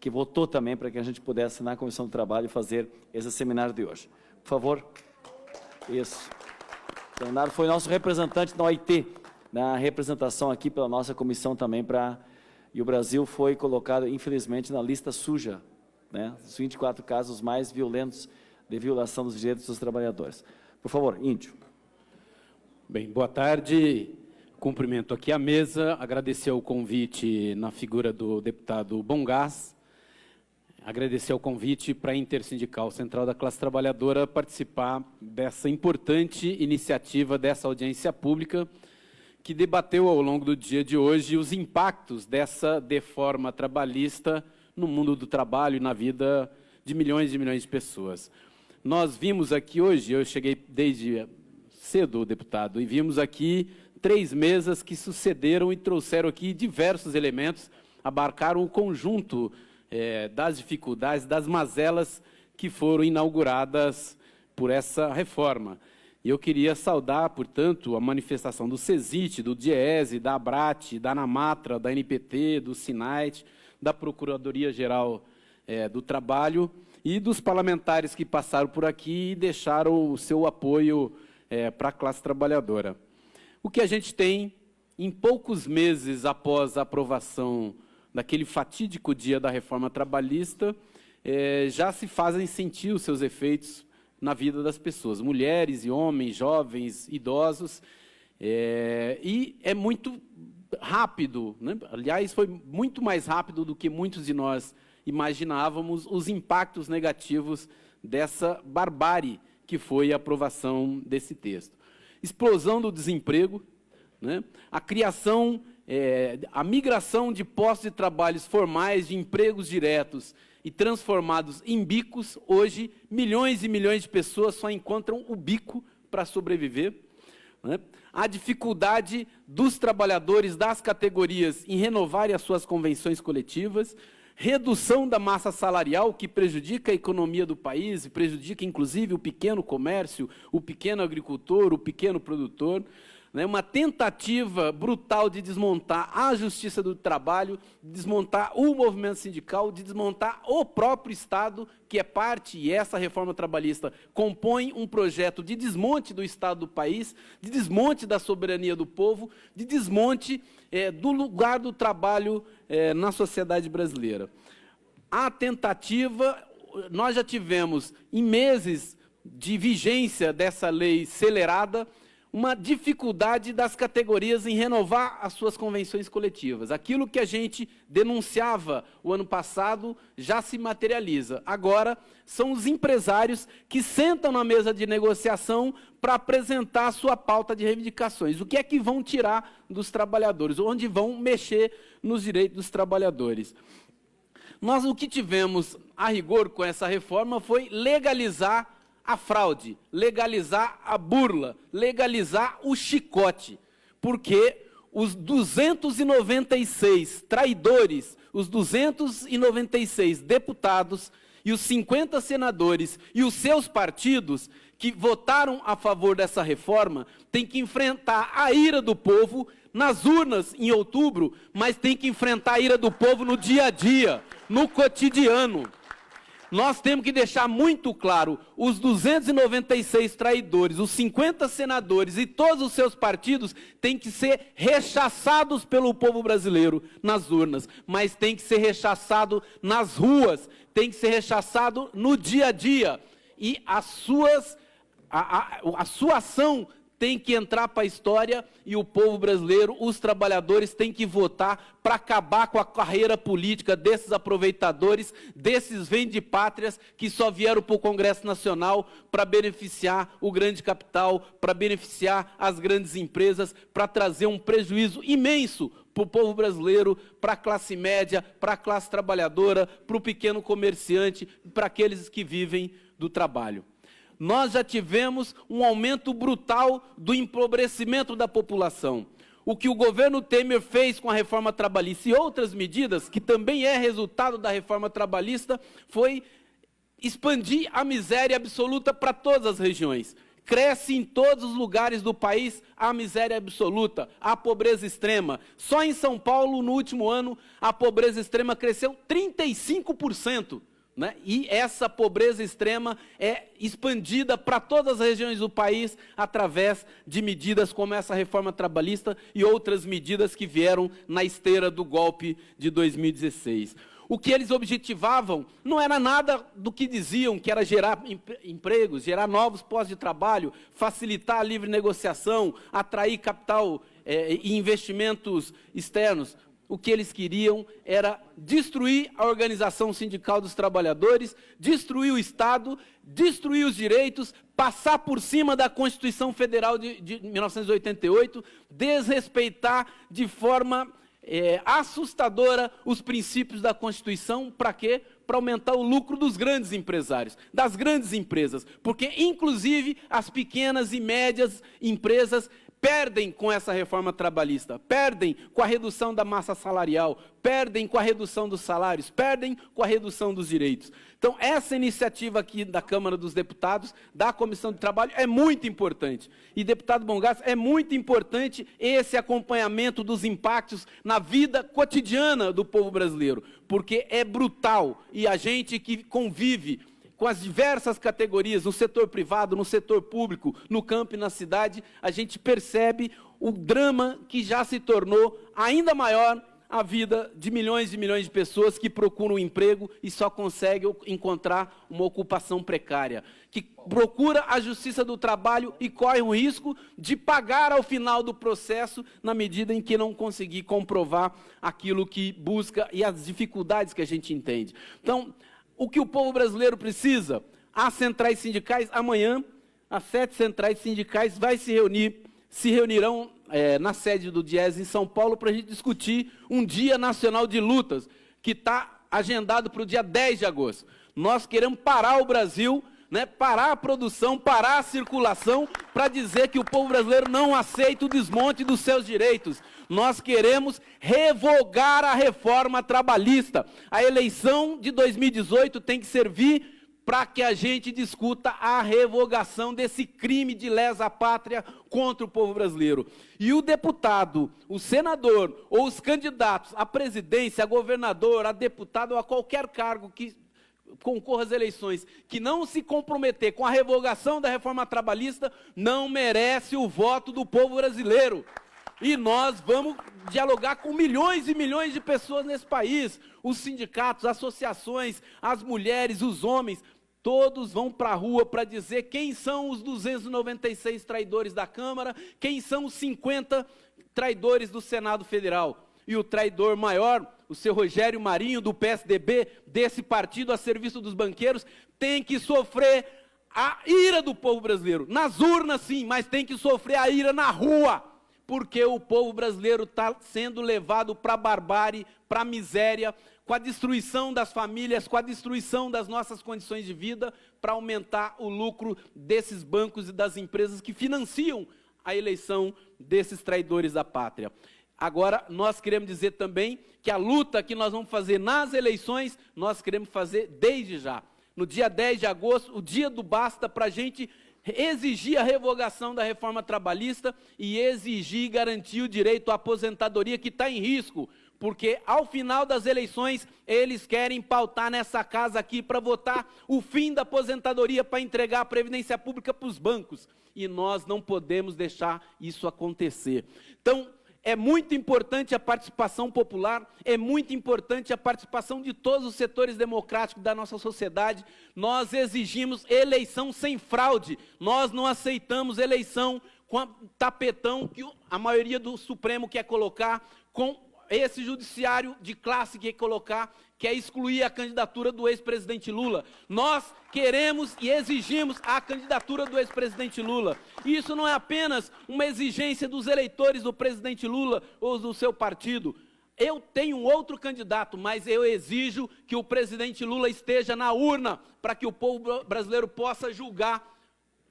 que votou também para que a gente pudesse, na Comissão do Trabalho, fazer esse seminário de hoje. Por favor. Isso. O Leonardo foi nosso representante na OIT, na representação aqui pela nossa comissão também e o Brasil foi colocado, infelizmente, na lista suja, né? Os 24 casos mais violentos de violação dos direitos dos trabalhadores. Por favor, Índio. Bem, boa tarde. Cumprimento aqui a mesa, agradecer o convite na figura do deputado Bongás, agradecer o convite para a Intersindical Central da Classe Trabalhadora participar dessa importante iniciativa, dessa audiência pública, que debateu ao longo do dia de hoje os impactos dessa reforma trabalhista no mundo do trabalho e na vida de milhões de pessoas. Nós vimos aqui hoje, eu cheguei desde cedo, deputado, e vimos aqui 3 mesas que sucederam e trouxeram aqui diversos elementos, abarcaram o conjunto das dificuldades, das mazelas que foram inauguradas por essa reforma. E eu queria saudar, portanto, a manifestação do CESIT, do DIEESE, da ABRAT, da ANAMATRA, da NPT, do SINAIT, da Procuradoria-Geral do Trabalho e dos parlamentares que passaram por aqui e deixaram o seu apoio para a classe trabalhadora. O que a gente tem, em poucos meses após a aprovação daquele fatídico dia da reforma trabalhista, já se fazem sentir os seus efeitos na vida das pessoas, mulheres e homens, jovens, idosos, e é muito rápido, né? Aliás, foi muito mais rápido do que muitos de nós imaginávamos os impactos negativos dessa barbárie que foi a aprovação desse texto. Explosão do desemprego, né? A criação, a migração de postos de trabalhos formais, de empregos diretos e transformados em bicos. Hoje, milhões e milhões de pessoas só encontram o bico para sobreviver, né? A dificuldade dos trabalhadores das categorias em renovarem as suas convenções coletivas, redução da massa salarial que prejudica a economia do país e prejudica, inclusive, o pequeno comércio, o pequeno agricultor, o pequeno produtor, né? Uma tentativa brutal de desmontar a Justiça do Trabalho, de desmontar o movimento sindical, de desmontar o próprio Estado, que é parte, e essa reforma trabalhista compõe um projeto de desmonte do Estado do país, de desmonte da soberania do povo, de desmonte do lugar do trabalho na sociedade brasileira. A tentativa, nós já tivemos, em meses de vigência dessa lei acelerada, uma dificuldade das categorias em renovar as suas convenções coletivas. Aquilo que a gente denunciava o ano passado já se materializa. Agora, são os empresários que sentam na mesa de negociação para apresentar a sua pauta de reivindicações. O que é que vão tirar dos trabalhadores? Onde vão mexer nos direitos dos trabalhadores? Nós, o que tivemos, a rigor, com essa reforma foi legalizar a fraude, legalizar a burla, legalizar o chicote, porque os 296 traidores, os 296 deputados e os 50 senadores e os seus partidos que votaram a favor dessa reforma têm que enfrentar a ira do povo nas urnas em outubro, mas têm que enfrentar a ira do povo no dia a dia, no cotidiano. Nós temos que deixar muito claro, os 296 traidores, os 50 senadores e todos os seus partidos têm que ser rechaçados pelo povo brasileiro nas urnas, mas tem que ser rechaçado nas ruas, tem que ser rechaçado no dia a dia. E a sua ação tem que entrar para a história e o povo brasileiro, os trabalhadores, têm que votar para acabar com a carreira política desses aproveitadores, desses vende-pátrias que só vieram para o Congresso Nacional para beneficiar o grande capital, para beneficiar as grandes empresas, para trazer um prejuízo imenso para o povo brasileiro, para a classe média, para a classe trabalhadora, para o pequeno comerciante, para aqueles que vivem do trabalho. Nós já tivemos um aumento brutal do empobrecimento da população. O que o governo Temer fez com a reforma trabalhista e outras medidas, que também é resultado da reforma trabalhista, foi expandir a miséria absoluta para todas as regiões. Cresce em todos os lugares do país a miséria absoluta, a pobreza extrema. Só em São Paulo, no último ano, a pobreza extrema cresceu 35%. Né? E essa pobreza extrema é expandida para todas as regiões do país através de medidas como essa reforma trabalhista e outras medidas que vieram na esteira do golpe de 2016. O que eles objetivavam não era nada do que diziam, que era gerar empregos, gerar novos postos de trabalho, facilitar a livre negociação, atrair capital e investimentos externos. O que eles queriam era destruir a organização sindical dos trabalhadores, destruir o Estado, destruir os direitos, passar por cima da Constituição Federal de 1988, desrespeitar de forma assustadora os princípios da Constituição. Para quê? Para aumentar o lucro dos grandes empresários, das grandes empresas, porque, inclusive, as pequenas e médias empresas perdem com essa reforma trabalhista, perdem com a redução da massa salarial, perdem com a redução dos salários, perdem com a redução dos direitos. Então, essa iniciativa aqui da Câmara dos Deputados, da Comissão de Trabalho, é muito importante. E, deputado Bongás, é muito importante esse acompanhamento dos impactos na vida cotidiana do povo brasileiro, porque é brutal, e a gente que convive com as diversas categorias, no setor privado, no setor público, no campo e na cidade, a gente percebe o drama que já se tornou ainda maior a vida de milhões de pessoas que procuram um emprego e só conseguem encontrar uma ocupação precária, que procura a justiça do trabalho e corre o risco de pagar ao final do processo, na medida em que não conseguir comprovar aquilo que busca e as dificuldades que a gente entende. Então, o que o povo brasileiro precisa? As centrais sindicais, amanhã, as 7 centrais sindicais se reunirão na sede do Diese, em São Paulo, para a gente discutir um Dia Nacional de Lutas, que está agendado para o dia 10 de agosto. Nós queremos parar o Brasil, né, parar a produção, parar a circulação, para dizer que o povo brasileiro não aceita o desmonte dos seus direitos. Nós queremos revogar a reforma trabalhista. A eleição de 2018 tem que servir para que a gente discuta a revogação desse crime de lesa pátria contra o povo brasileiro. E o deputado, o senador ou os candidatos à presidência, a governador, a deputado ou a qualquer cargo que concorra às eleições, que não se comprometer com a revogação da reforma trabalhista, não merece o voto do povo brasileiro. E nós vamos dialogar com milhões e milhões de pessoas nesse país. Os sindicatos, associações, as mulheres, os homens, todos vão para a rua para dizer quem são os 296 traidores da Câmara, quem são os 50 traidores do Senado Federal. E o traidor maior, o seu Rogério Marinho, do PSDB, desse partido a serviço dos banqueiros, tem que sofrer a ira do povo brasileiro. Nas urnas, sim, mas tem que sofrer a ira na rua, porque o povo brasileiro está sendo levado para a barbárie, para a miséria, com a destruição das famílias, com a destruição das nossas condições de vida, para aumentar o lucro desses bancos e das empresas que financiam a eleição desses traidores da pátria. Agora, nós queremos dizer também que a luta que nós vamos fazer nas eleições, nós queremos fazer desde já. No dia 10 de agosto, o dia do basta, para a gente exigir a revogação da reforma trabalhista e exigir e garantir o direito à aposentadoria, que está em risco, porque ao final das eleições eles querem pautar nessa casa aqui para votar o fim da aposentadoria, para entregar a previdência pública para os bancos, e nós não podemos deixar isso acontecer. Então, é muito importante a participação popular, é muito importante a participação de todos os setores democráticos da nossa sociedade. Nós exigimos eleição sem fraude, nós não aceitamos eleição com tapetão que a maioria do Supremo quer colocar, com esse judiciário de classe que quer colocar, que é excluir a candidatura do ex-presidente Lula. Nós queremos e exigimos a candidatura do ex-presidente Lula. E isso não é apenas uma exigência dos eleitores do presidente Lula ou do seu partido. Eu tenho um outro candidato, mas eu exijo que o presidente Lula esteja na urna para que o povo brasileiro possa julgar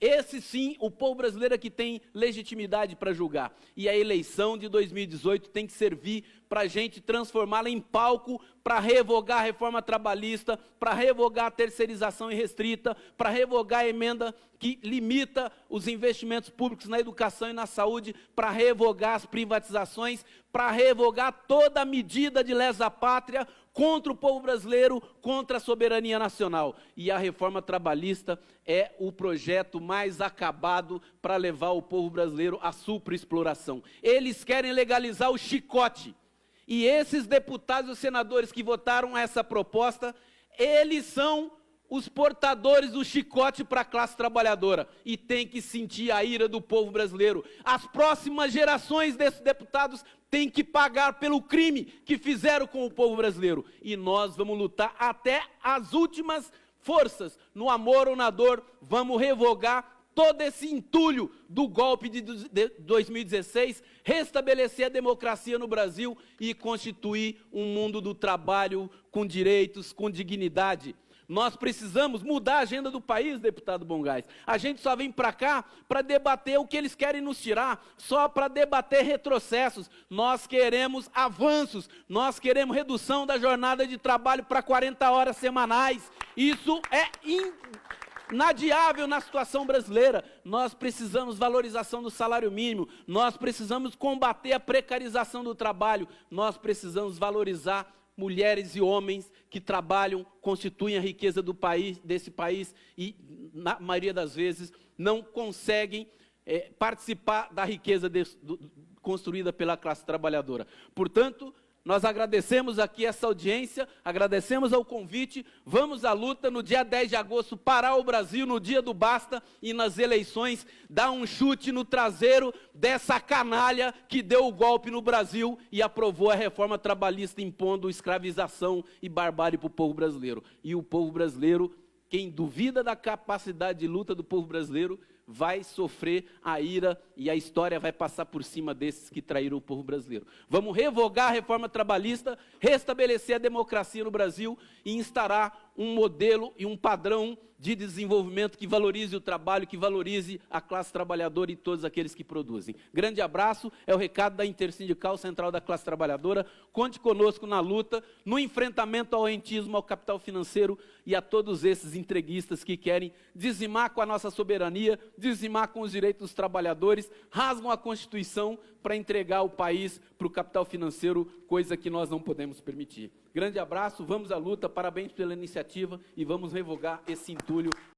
Esse sim, o povo brasileiro é que tem legitimidade para julgar. E a eleição de 2018 tem que servir para a gente transformá-la em palco para revogar a reforma trabalhista, para revogar a terceirização irrestrita, para revogar a emenda que limita os investimentos públicos na educação e na saúde, para revogar as privatizações, para revogar toda a medida de lesa-pátria contra o povo brasileiro, contra a soberania nacional. E a reforma trabalhista é o projeto mais acabado para levar o povo brasileiro à superexploração. Eles querem legalizar o chicote. E esses deputados e senadores que votaram essa proposta, eles são os portadores do chicote para a classe trabalhadora. E tem que sentir a ira do povo brasileiro. As próximas gerações desses deputados têm que pagar pelo crime que fizeram com o povo brasileiro. E nós vamos lutar até as últimas forças. No amor ou na dor, vamos revogar todo esse entulho do golpe de 2016, restabelecer a democracia no Brasil e constituir um mundo do trabalho com direitos, com dignidade. Nós precisamos mudar a agenda do país, deputado Bongás. A gente só vem para cá para debater o que eles querem nos tirar, só para debater retrocessos. Nós queremos avanços, nós queremos redução da jornada de trabalho para 40 horas semanais. Isso é inadiável na situação brasileira. Nós precisamos valorização do salário mínimo, nós precisamos combater a precarização do trabalho, nós precisamos valorizar mulheres e homens que trabalham, constituem a riqueza do país, desse país e, na maioria das vezes, não conseguem participar da riqueza construída pela classe trabalhadora. Portanto, nós agradecemos aqui essa audiência, agradecemos ao convite, vamos à luta no dia 10 de agosto, parar o Brasil no dia do basta e nas eleições dar um chute no traseiro dessa canalha que deu o golpe no Brasil e aprovou a reforma trabalhista impondo escravização e barbárie para o povo brasileiro. E o povo brasileiro, quem duvida da capacidade de luta do povo brasileiro, vai sofrer a ira e a história vai passar por cima desses que traíram o povo brasileiro. Vamos revogar a reforma trabalhista, restabelecer a democracia no Brasil e instaurar um modelo e um padrão de desenvolvimento que valorize o trabalho, que valorize a classe trabalhadora e todos aqueles que produzem. Grande abraço, é o recado da Intersindical Central da Classe Trabalhadora. Conte conosco na luta, no enfrentamento ao rentismo, ao capital financeiro e a todos esses entreguistas que querem dizimar com a nossa soberania, dizimar com os direitos dos trabalhadores, rasgam a Constituição para entregar o país para o capital financeiro, coisa que nós não podemos permitir. Grande abraço, vamos à luta, parabéns pela iniciativa e vamos revogar esse entulho